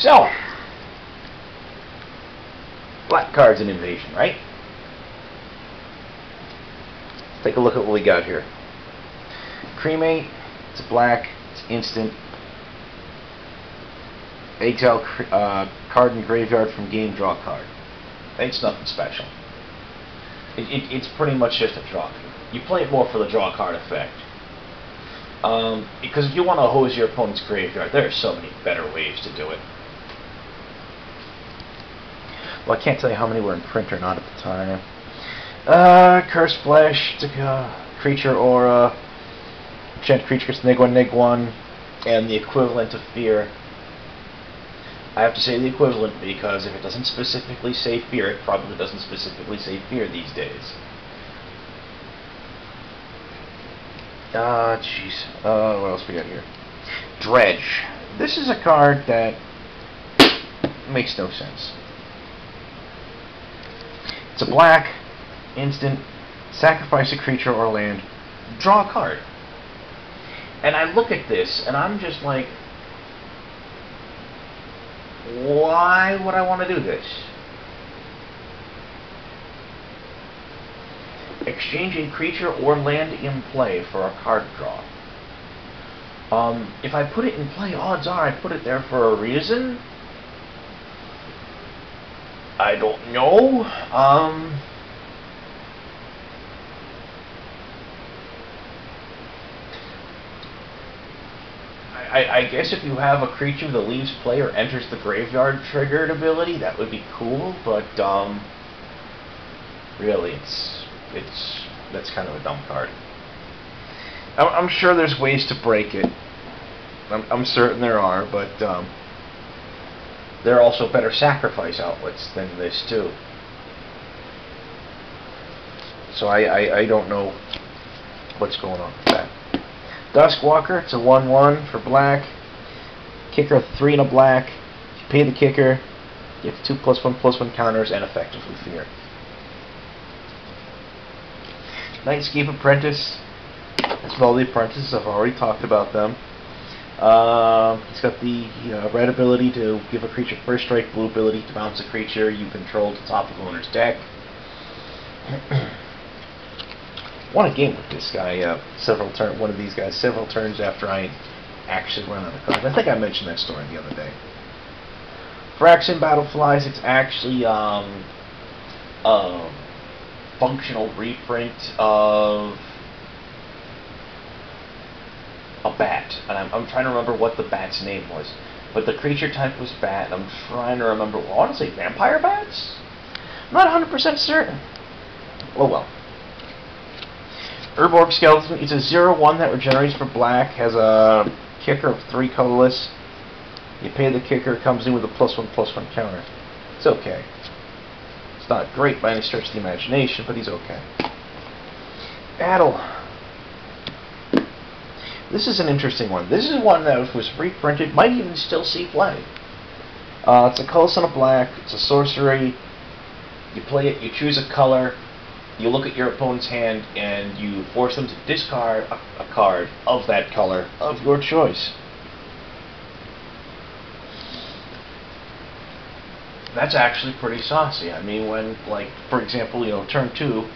So, black cards in Invasion, right? Let's take a look at what we got here. Cremate, it's black, it's instant. Exile card in graveyard from game, draw card. It's nothing special. It's pretty much just a draw. You play it more for the draw card effect. Because if you want to hose your opponent's graveyard, there are so many better ways to do it. Well, I can't tell you how many were in print or not at the time. Curse Flesh, it's a creature aura. Enchant creature gets -1/-1, and the equivalent of Fear. I have to say the equivalent because if it doesn't specifically say Fear, it probably doesn't specifically say Fear these days. Jeez. What else we got here? Dredge. This is a card that makes no sense. It's a black, instant, sacrifice a creature or land, draw a card. And I look at this, and I'm just like, why would I want to do this? Exchange a creature or land in play for a card draw. If I put it in play, odds are I put it there for a reason. I don't know. I guess if you have a creature that leaves play or enters the graveyard triggered ability, that would be cool, but really that's kind of a dumb card. I'm sure there's ways to break it. I'm certain there are, but there are also better sacrifice outlets than this too. So I don't know what's going on with that. Duskwalker, it's a 1/1 for black. Kicker 3 and a black. If you pay the kicker, you get 2+1/+1 counters and effectively Fear. Nightscape Apprentice. That's all the apprentices. I've already talked about them. He's got the red ability to give a creature first strike, blue ability to bounce a creature you control to top of the owner's deck. Won a game with this guy one of these guys several turns after I actually ran out of cards. I think I mentioned that story the other day. Fraxen Battleflies, it's actually a functional reprint of a bat. And I'm trying to remember what the bat's name was. But the creature type was bat. I'm trying to remember. I want to say vampire bats? I'm not 100% certain. Oh well. Urborg Skeleton, it's a 0/1 that regenerates for black, has a kicker of 3 colorless. You pay the kicker, it comes in with a +1/+1 counter. It's okay. It's not great by any stretch of the imagination, but he's okay. Battle. This is an interesting one. This is one that if it was reprinted, might even still see play. It's a colorless and a black, it's a sorcery. You play it, you choose a color. You look at your opponent's hand and you force them to discard a card of that color of your choice. That's actually pretty saucy. I mean, when, like, for example, turn 2,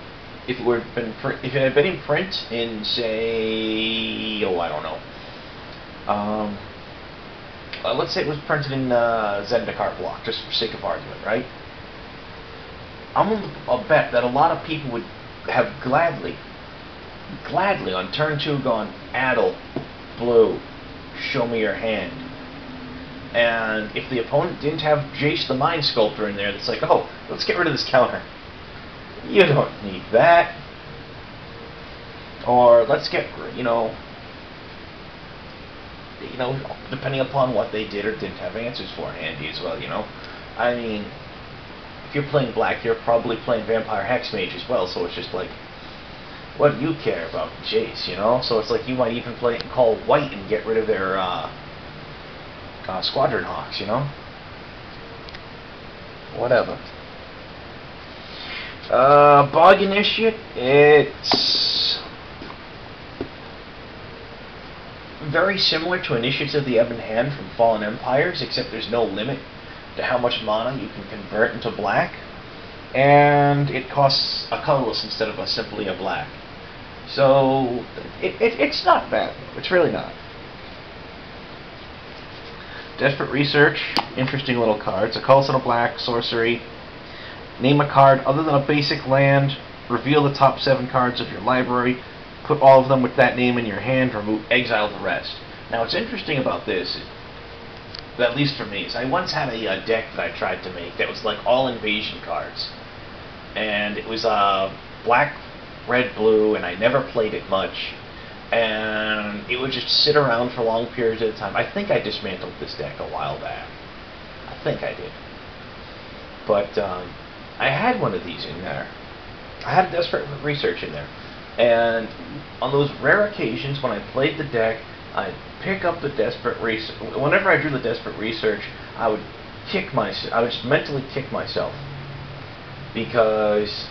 if it had been in print in, say, I don't know. Let's say it was printed in Zendikar block, just for sake of argument, right? I'll bet that a lot of people would have gladly on turn 2 gone, Addle, blue, show me your hand. And if the opponent didn't have Jace the Mind Sculptor in there, it's like, oh, let's get rid of this counter. You don't need that. Or let's get, depending upon what they did or didn't have answers for handy as well, I mean, if you're playing black, you're probably playing Vampire Hexmage as well, so it's just like, what do you care about Jace, So it's like you might even play it and call white and get rid of their Squadron Hawks, Whatever. Bog Initiate, it's very similar to Initiates of the Ebon Hand from Fallen Empires, except there's no limit to how much mana you can convert into black, and it costs a colorless instead of simply a black. So it's not bad. It's really not. Desperate Research, interesting little card. It's a colorless and a black sorcery. Name a card other than a basic land. Reveal the top 7 cards of your library. Put all of them with that name in your hand. Exile the rest. Now, what's interesting about this, at least for me, is I once had a deck that I tried to make that was like all invasion cards, and it was black, red, blue, and I never played it much, and it would just sit around for long periods at a time. I think I dismantled this deck a while back. I think I did. But I had one of these in there. I had a Desperate Research in there. And on those rare occasions when I played the deck, I'd pick up the Desperate Research. Whenever I drew the Desperate Research, I would just mentally kick myself. Because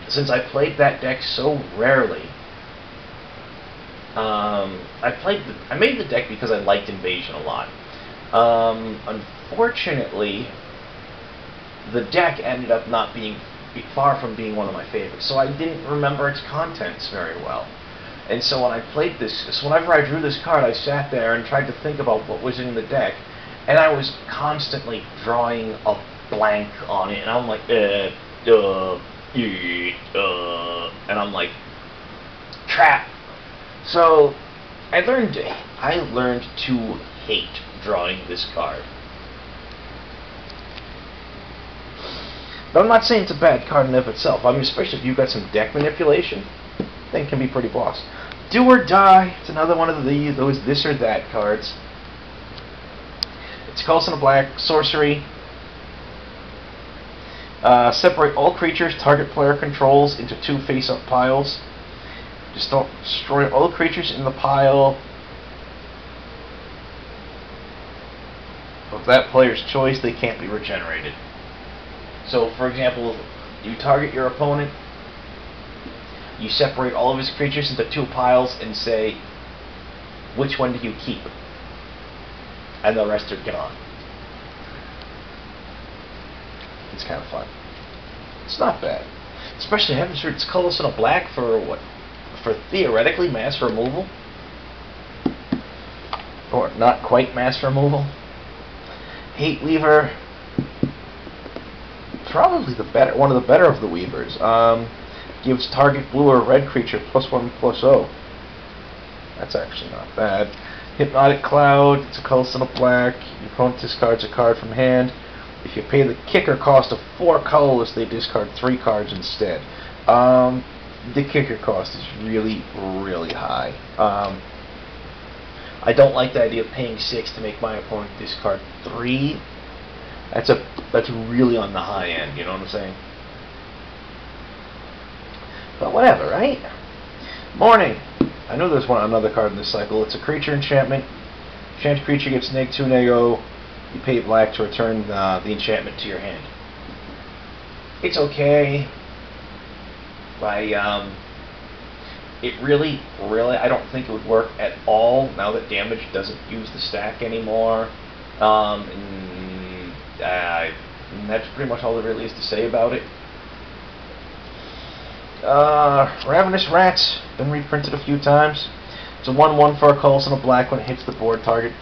since I played that deck so rarely, I made the deck because I liked Invasion a lot. Unfortunately, the deck ended up not being far from being one of my favorites, so I didn't remember its contents very well. And so when I played this, so whenever I drew this card, I sat there and tried to think about what was in the deck, and I was constantly drawing a blank on it, and I'm like, and I'm like, crap. So I learned to hate drawing this card. But I'm not saying it's a bad card in and of itself. I mean, especially if you've got some deck manipulation, I think it can be pretty boss. Do or Die. It's another one of those this or that cards. It's colorless and a black sorcery. Separate all creatures target player controls into 2 face-up piles. Just don't destroy all creatures in the pile of that player's choice. They can't be regenerated. So, for example, you target your opponent, you separate all of his creatures into 2 piles and say, which one do you keep? And the rest are gone. It's kind of fun. It's not bad. Especially having it's colorless and a black for what? For theoretically mass removal? Or not quite mass removal? Hate Weaver. Probably one of the better of the Weavers. Gives target blue or red creature +1/+0. That's actually not bad. Hypnotic Cloud. It's a colorless and a black. Your opponent discards a card from hand. If you pay the kicker cost of 4 colorless, they discard 3 cards instead. The kicker cost is really, really high. I don't like the idea of paying 6 to make my opponent discard 3. That's really on the high end, you know what I'm saying? But whatever, right? Morning. I know there's another card in this cycle. It's a creature enchantment. Enchanted creature gets -2/-0. You pay black to return the enchantment to your hand. It's okay. It really, I don't think it would work at all now that damage doesn't use the stack anymore. And that's pretty much all there really is to say about it. Ravenous Rats, been reprinted a few times. It's a 1/1 for a colorless and a black. When it hits the board, target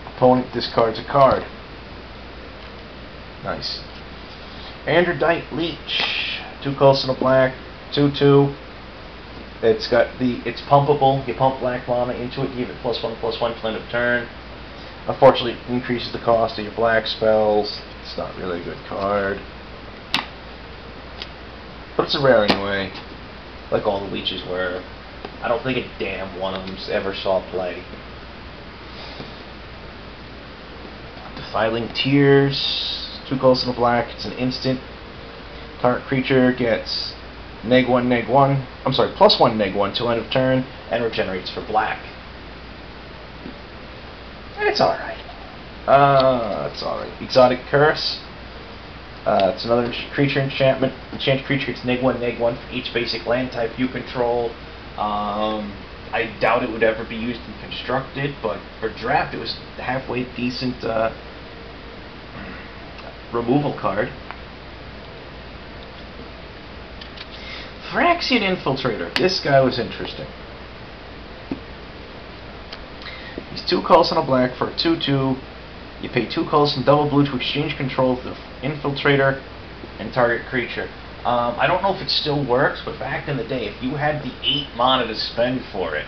opponent discards a card. Nice. Androdite Leech, 2 colorless and a black, 2/2. It's pumpable. You pump black mana into it, give it +1/+1 till end of turn. Unfortunately, it increases the cost of your black spells. It's not really a good card. But it's a rare anyway, like all the leeches were. I don't think a damn one of them ever saw play. Defiling Tears, 2 colorless and a black. It's an instant. Target creature gets +1/-1 till end of turn, and regenerates for black. It's alright. It's alright. Exotic Curse. It's another creature enchantment. Enchanted creature gets -1/-1 for each basic land type you control. I doubt it would ever be used in Constructed, but for Draft it was a halfway decent removal card. Phyrexian Infiltrator. This guy was interesting. He's 2 colors and a black for a 2/2. You pay 2 colors and double blue to exchange control of the Infiltrator and target creature. I don't know if it still works, but back in the day, if you had the 8 mana to spend for it,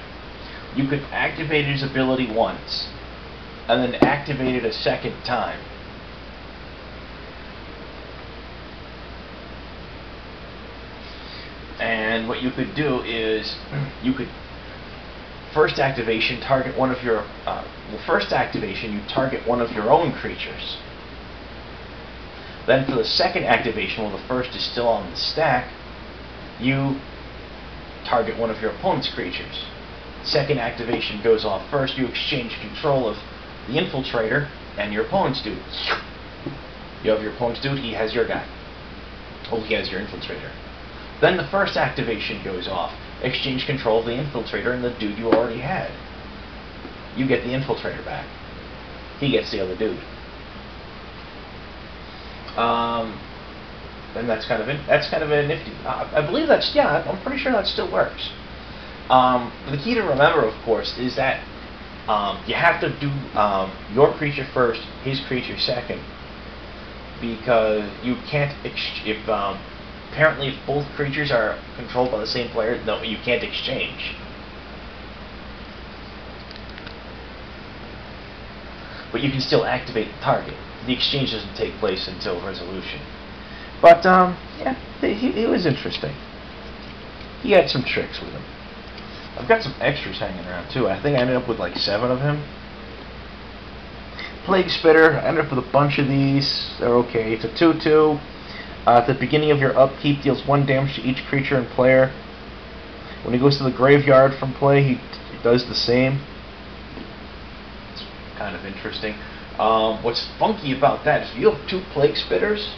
you could activate his ability once, and then activate it a second time. And what you could do is, you could, first activation, target one of your, first activation, you target one of your own creatures. Then for the second activation, while the first is still on the stack, you target one of your opponent's creatures. Second activation goes off first, you exchange control of the Infiltrator and your opponent's dude. You have your opponent's dude, he has your guy. Oh, he has your Infiltrator. Then the first activation goes off. Exchange control of the Infiltrator and the dude you already had. You get the Infiltrator back. He gets the other dude. And that's kind of a nifty. I believe that's, yeah, I'm pretty sure that still works. The key to remember, of course, is that you have to do your creature first, his creature second, because you can't apparently if both creatures are controlled by the same player, no, you can't exchange. But you can still activate the target. The exchange doesn't take place until resolution. But yeah, he was interesting. He had some tricks with him. I've got some extras hanging around too. I think I ended up with like 7 of him. Plague Spitter, I ended up with a bunch of these. They're okay. It's a 2/2. At the beginning of your upkeep, deals 1 damage to each creature and player. When he goes to the graveyard from play, he does the same. It's kind of interesting. What's funky about that is if you have 2 Plague Spitters,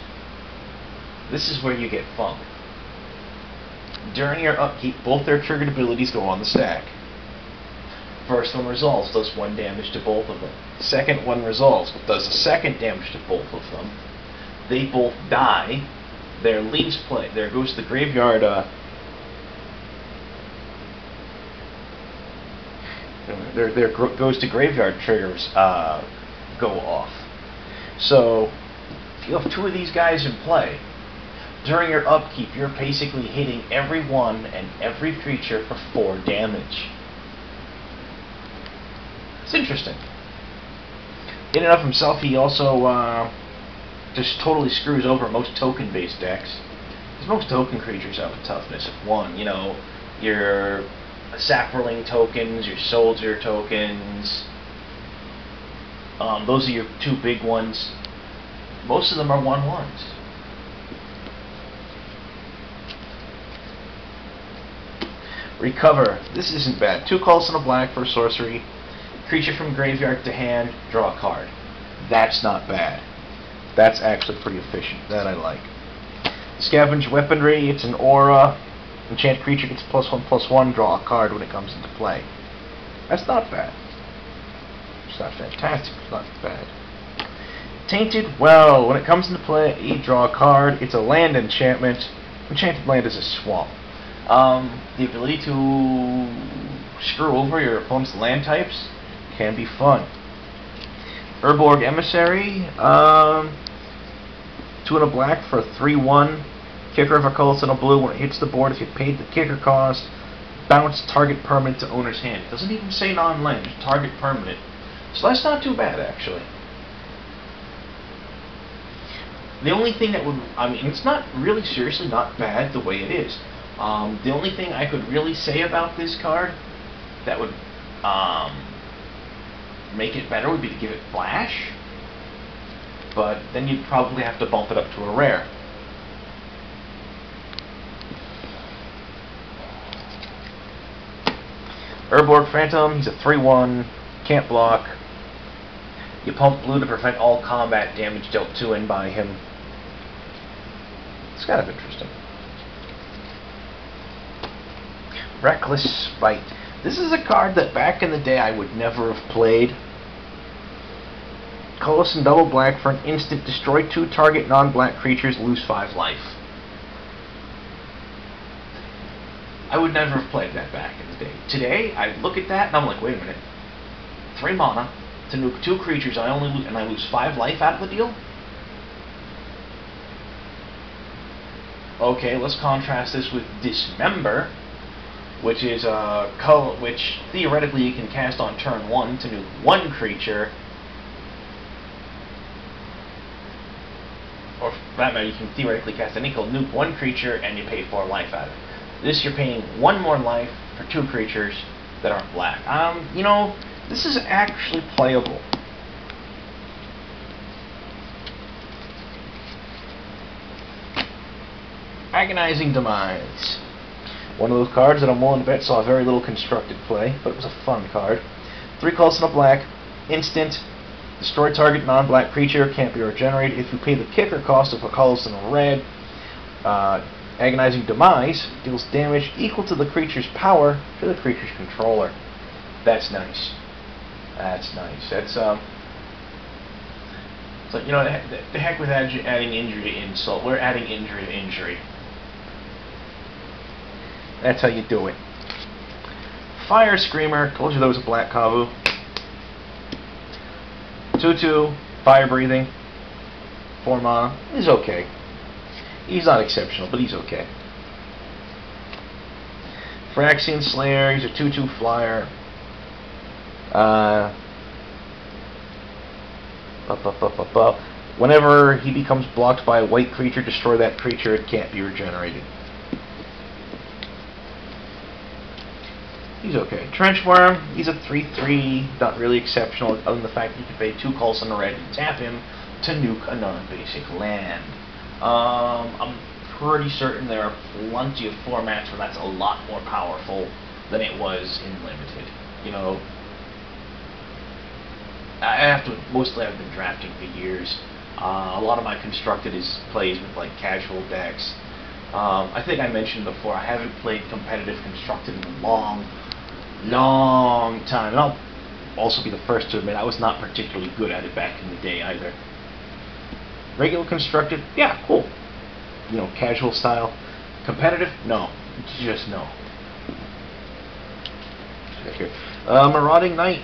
this is where you get funk. During your upkeep, both their triggered abilities go on the stack. First one resolves, does 1 damage to both of them. Second one resolves, does the 2nd damage to both of them. They both die. Their leaves play. There goes the graveyard. There goes to graveyard triggers go off. So if you have 2 of these guys in play, during your upkeep, you're basically hitting every one and every creature for 4 damage. It's interesting. In and of himself, he also just totally screws over most token-based decks. Because most token creatures have a toughness of 1. You know, your Saproling tokens, your Soldier tokens. Those are your 2 big ones. Most of them are 1/1s. Recover. This isn't bad. 2 colors and a black for sorcery. Creature from graveyard to hand, draw a card. That's not bad. That's actually pretty efficient. That I like. Scavenge Weaponry. It's an aura. Enchant creature gets +1/+1. Draw a card when it comes into play. That's not bad. It's not fantastic. It's not bad. Tainted Well. When it comes into play, you draw a card. It's a land enchantment. Enchanted Land is a swamp. The ability to screw over your opponent's land types can be fun. Urborg Emissary, 2 and a black for a 3/1. Kicker of a colorless and a blue. When it hits the board, if you paid the kicker cost, bounce target permanent to owner's hand. It doesn't even say non-land, target permanent. So that's not too bad, actually. The only thing that would, I mean, it's not really seriously not bad the way it is. The only thing I could really say about this card that would make it better would be to give it flash, but then you'd probably have to bump it up to a rare. Urborg Phantom, he's a 3/1, can't block. You pump blue to prevent all combat damage dealt to and by him. It's kind of interesting. Reckless Spite. This is a card that back in the day I would never have played. Colorless and double black for an instant. Destroy 2 target non-black creatures, lose 5 life. I would never have played that back in the day. Today, I look at that and I'm like, wait a minute. 3 mana to nuke 2 creatures, I lose 5 life out of the deal? Okay, let's contrast this with Dismember, which is a color which theoretically you can cast on turn 1 to nuke 1 creature. Or for that matter, you can theoretically cast any color, nuke 1 creature, and you pay 4 life out of it. This you're paying 1 more life for 2 creatures that aren't black. You know, this is actually playable. Agonizing Demise. One of those cards that I'm willing to bet saw very little constructed play, but it was a fun card. 3 colors and a black. Instant. Destroy target non-black creature. Can't be regenerated. If you pay the kicker cost of a colorless and a red, Agonizing Demise deals damage equal to the creature's power to the creature's controller. That's nice. That's nice. That's so you know, the heck with adding injury to insult. We're adding injury to injury. That's how you do it. Fire Screamer. Told you there was a black Kavu. 2/2. Fire breathing. 4 mana. He's okay. He's not exceptional, but he's okay. Phyrexian Slayer. He's a 2/2 flyer. Whenever he becomes blocked by a white creature, destroy that creature. It can't be regenerated. He's okay. Trenchworm, he's a 3/3, not really exceptional, other than the fact that you can pay 2 calls on the red and tap him to nuke a non-basic land. I'm pretty certain there are plenty of formats where that's a lot more powerful than it was in Limited. You know, I have to, mostly I've been drafting for years. A lot of my constructed plays with like casual decks. I think I mentioned before, I haven't played competitive constructed in a long time. And I'll also be the first to admit I was not particularly good at it back in the day either. Regular constructed, yeah, cool. You know, casual style. Competitive, no. Just no. Marauding Knight.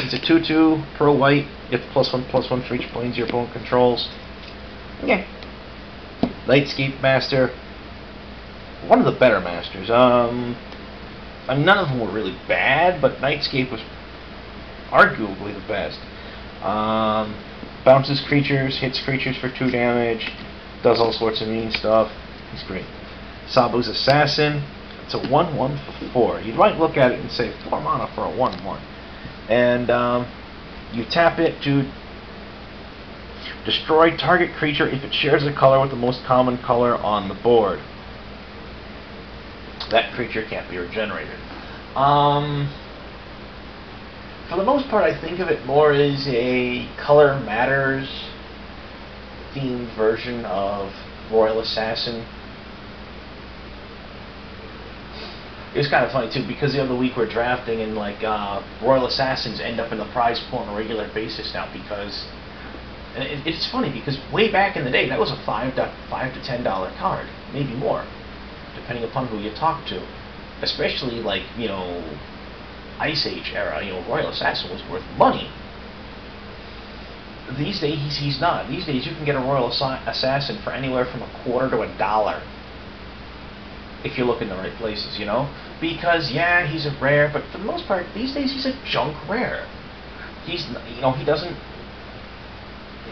He's a 2/2, pro white. Get the +1/+1 for each planes your opponent controls. Yeah. Nightscape Master. One of the better masters. I mean, none of them were really bad, but Nightscape was arguably the best. Bounces creatures, hits creatures for 2 damage, does all sorts of mean stuff. He's great. Sabu's Assassin. It's a 1/1 for 4. You might look at it and say 4 mana for a 1/1. And you tap it to destroy target creature if it shares a color with the most common color on the board. That creature can't be regenerated. For the most part, I think of it more as a Color Matters themed version of Royal Assassin. It was kind of funny too, because the other week we're drafting and like Royal Assassins end up in the prize pool on a regular basis now, because and it's funny because way back in the day that was a $5 to $10 card, maybe more, depending upon who you talk to. Especially like, you know, Ice Age era, you know, Royal Assassin was worth money. These days he's not. These days you can get a Royal Assassin for anywhere from $0.25 to $1 if you look in the right places, you know. Because yeah, he's a rare, but for the most part these days he's a junk rare. He's, you know,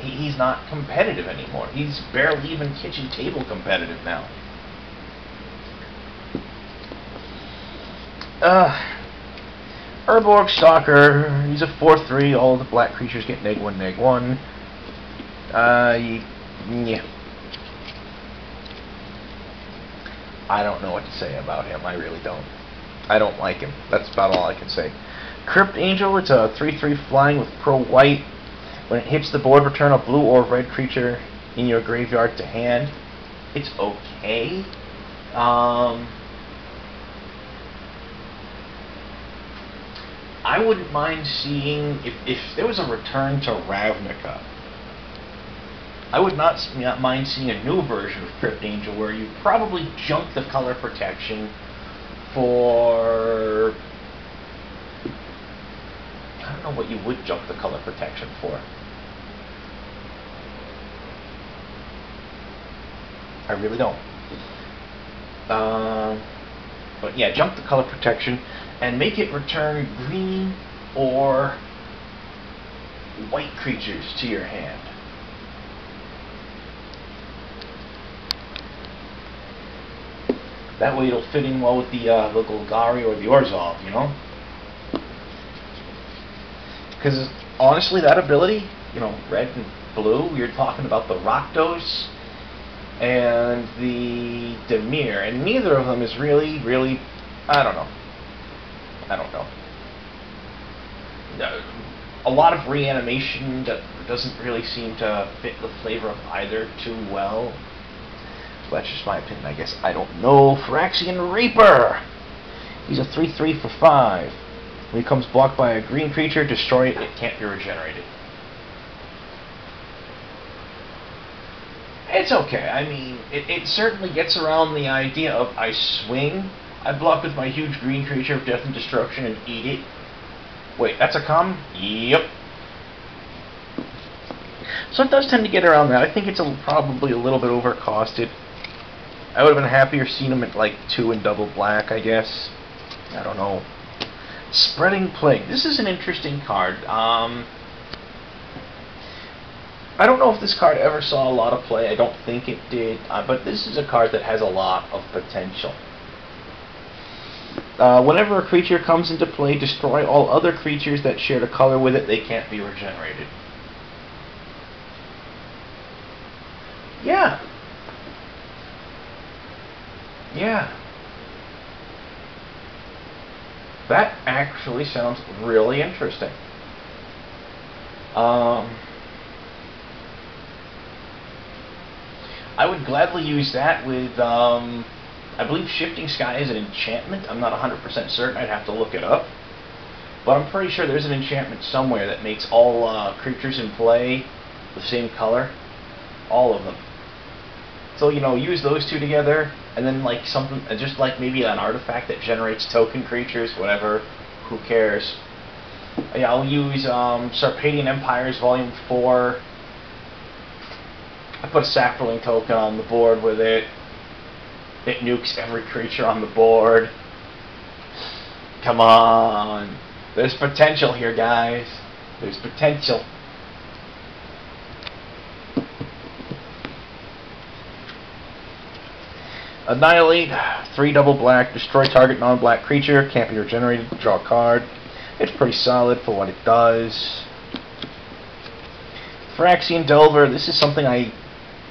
he's not competitive anymore. He's barely even kitchen table competitive now. Urborg Stalker, he's a 4/3, all of the black creatures get -1/-1. Yeah. I don't know what to say about him, I really don't. I don't like him, that's about all I can say. Crypt Angel, it's a 3/3 flying with pro white. When it hits the board, return a blue or red creature in your graveyard to hand. It's okay. I wouldn't mind seeing if there was a return to Ravnica. I would not mind seeing a new version of Crypt Angel where you probably junk the color protection for... I don't know what you would junk the color protection for. I really don't. But yeah, jump the color protection and make it return green or white creatures to your hand. That way it'll fit in well with the Golgari or the Orzhov, you know? Because honestly, that ability, you know, red and blue, you're talking about the Rakdos and the Dimir, and neither of them is really, I don't know. A lot of reanimation that doesn't really seem to fit the flavor of either too well. Well, that's just my opinion, I guess. I don't know. Phyrexian Reaper! He's a 3/3 for 5. When he comes blocked by a green creature, destroy it. It can't be regenerated. It's okay. I mean, it certainly gets around the idea of I swing, I block with my huge green creature of death and destruction and eat it. Wait, that's a common? Yep. So it does tend to get around that. I think it's probably a little bit overcosted. I would have been happier seeing him at like 2 in double black, I guess. I don't know. Spreading Plague. This is an interesting card. I don't know if this card ever saw a lot of play. I don't think it did. But this is a card that has a lot of potential. Whenever a creature comes into play, destroy all other creatures that share a color with it. They can't be regenerated. Yeah. Yeah. That actually sounds really interesting. I would gladly use that with, I believe Shifting Sky is an enchantment. I'm not 100% certain. I'd have to look it up. But I'm pretty sure there's an enchantment somewhere that makes all creatures in play the same color. All of them. So, you know, use those two together, and then like something, just like maybe an artifact that generates token creatures, whatever, who cares. Yeah, I'll use Sarpadian Empires Volume 4. I put a Saproling token on the board with it. It nukes every creature on the board. Come on. There's potential here, guys. There's potential. Annihilate, 3 double black, destroy target non-black creature, can't be regenerated, draw a card. It's pretty solid for what it does. Phyrexian Delver, this is something I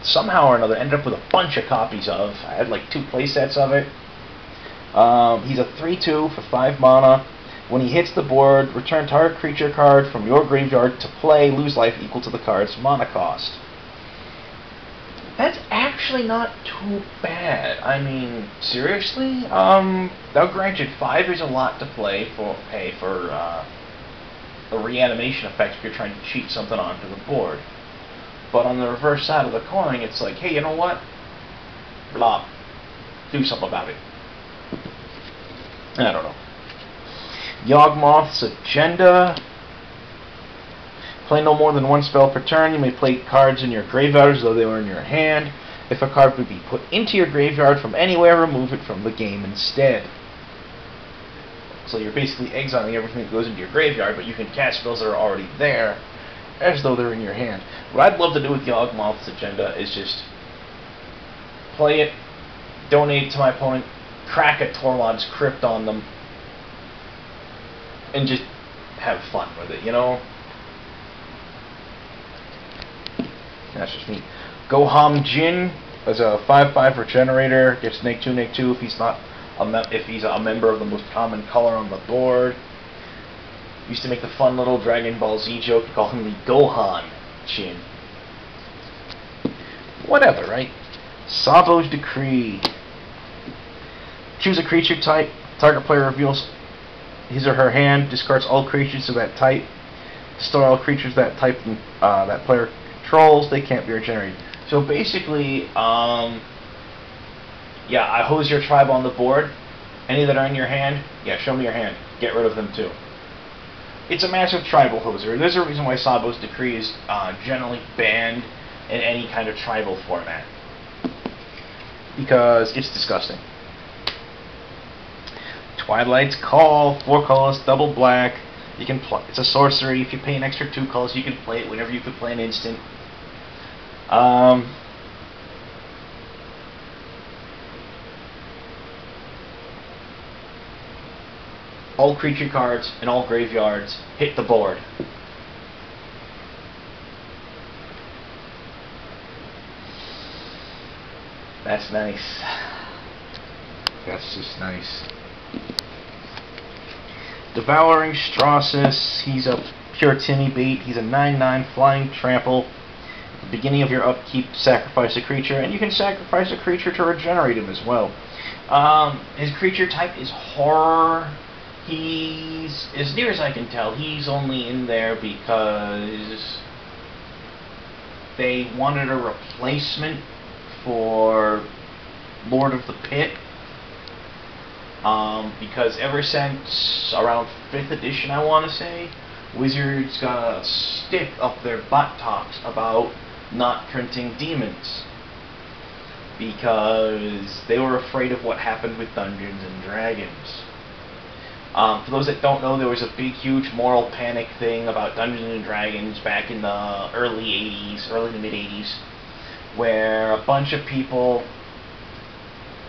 somehow or another ended up with a bunch of copies of. I had like 2 playsets of it. He's a 3/2 for 5 mana. When he hits the board, return target creature card from your graveyard to play, lose life equal to the card's mana cost. That's actually not too bad. I mean, seriously? Now granted, 5 is a lot to pay for a reanimation effect if you're trying to cheat something onto the board. But on the reverse side of the coin, it's like, hey, you know what? Blah. Do something about it. I don't know. Yawgmoth's Agenda. Play no more than 1 spell per turn. You may play cards in your graveyard as though they were in your hand. If a card would be put into your graveyard from anywhere, remove it from the game instead. So you're basically exiling everything that goes into your graveyard, but you can cast spells that are already there as though they're in your hand. What I'd love to do with Yawgmoth's Agenda is just play it, donate it to my opponent, crack a Tormod's Crypt on them, and just have fun with it, you know? That's just me. Goham Jin is a 5/5 regenerator. Gets -2/2 if he's not if he's a member of the most common color on the board. Used to make the fun little Dragon Ball Z joke to call him the Gohan Jin. Whatever, right? Savo's Decree. Choose a creature type. Target player reveals his or her hand discards all creatures of that type. Destroy all creatures that type that player controls. They can't be regenerated. So basically, yeah, I hose your tribe on the board. Any that are in your hand, yeah, show me your hand. Get rid of them too. It's a massive tribal hoser. There's a reason why Sabo's Decree is generally banned in any kind of tribal format. Because it's disgusting. Twilight's Call, 4 colors, double black. You can play. It's a sorcery. If you pay an extra 2 colors, you can play it whenever you could play an instant. All creature cards in all graveyards hit the board. That's nice. That's just nice. Devouring Strauss, he's a pure Timmy bait. He's a 9/9 flying trample. At the beginning of your upkeep, sacrifice a creature, and you can sacrifice a creature to regenerate him as well. His creature type is horror. He's, as near as I can tell, he's only in there because they wanted a replacement for Lord of the Pit. Because ever since around 5th edition, I want to say, Wizards got a stick up their buttocks about not printing demons. Because they were afraid of what happened with Dungeons and Dragons. For those that don't know, there was a big, huge moral panic thing about Dungeons and Dragons back in the early to mid 80s, where a bunch of people,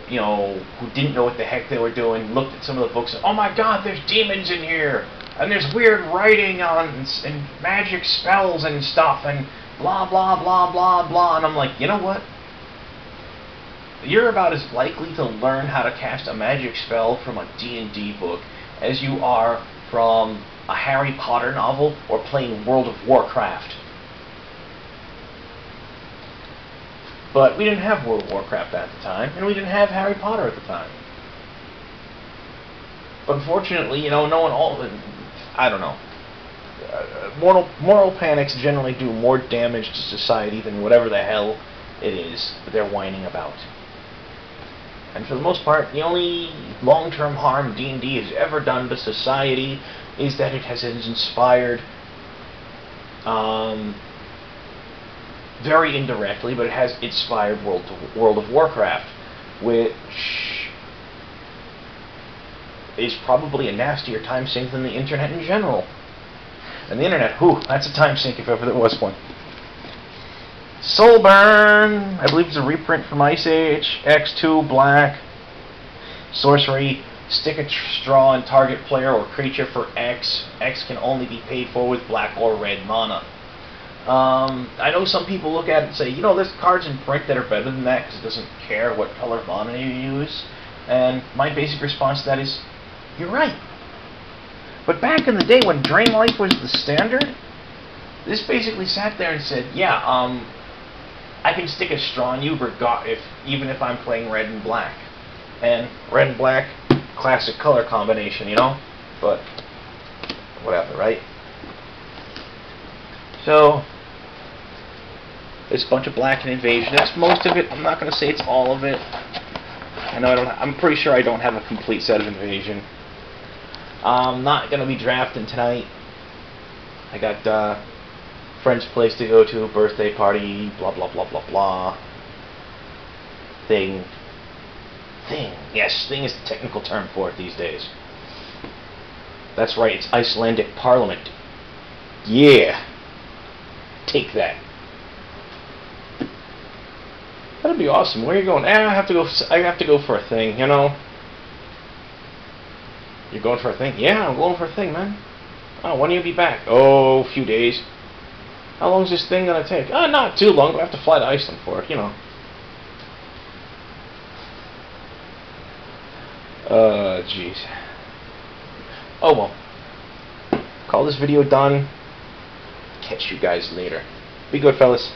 you know, who didn't know what the heck they were doing, looked at some of the books and, oh my god, there's demons in here, and there's weird writing on, and magic spells and stuff, and blah, blah, blah, blah, blah, and I'm like, you know what? You're about as likely to learn how to cast a magic spell from a D&D book as you are from a Harry Potter novel or playing World of Warcraft. But we didn't have World of Warcraft at the time, and we didn't have Harry Potter at the time. But unfortunately, you know, I don't know. Moral panics generally do more damage to society than whatever the hell it is that they're whining about. And for the most part, the only long-term harm D&D has ever done to society is that it has inspired, very indirectly, but it has inspired World of Warcraft, which is probably a nastier time sink than the internet in general. And the internet, whew, that's a time sink if ever there was one. Soulburn, I believe it's a reprint from Ice Age, X2, black, sorcery, stick a straw in target player or creature for X. X can only be paid for with black or red mana. I know some people look at it and say, you know, there's cards in print that are better than that because it doesn't care what color mana you use. And my basic response to that is, you're right. But back in the day when Drain Life was the standard, this basically sat there and said, yeah, I can stick a straw on you even if I'm playing red and black. And red and black, classic color combination, you know? But, whatever, right? So, there's a bunch of black in Invasion. That's most of it. I'm not going to say it's all of it. I'm pretty sure I don't have a complete set of Invasion. I'm not going to be drafting tonight. I got friend's place to go to, birthday party, blah blah blah blah blah. Thing. Yes, thing is the technical term for it these days. That's right, it's Icelandic Parliament. Yeah. Take that. That'd be awesome. Where are you going? I have to go for a thing, you know. You're going for a thing? Yeah, I'm going for a thing, man. Oh, when will you be back? Oh, a few days. How long is this thing gonna take? Not too long, but I have to fly to Iceland for it, you know. Jeez. Oh well. Call this video done. Catch you guys later. Be good, fellas.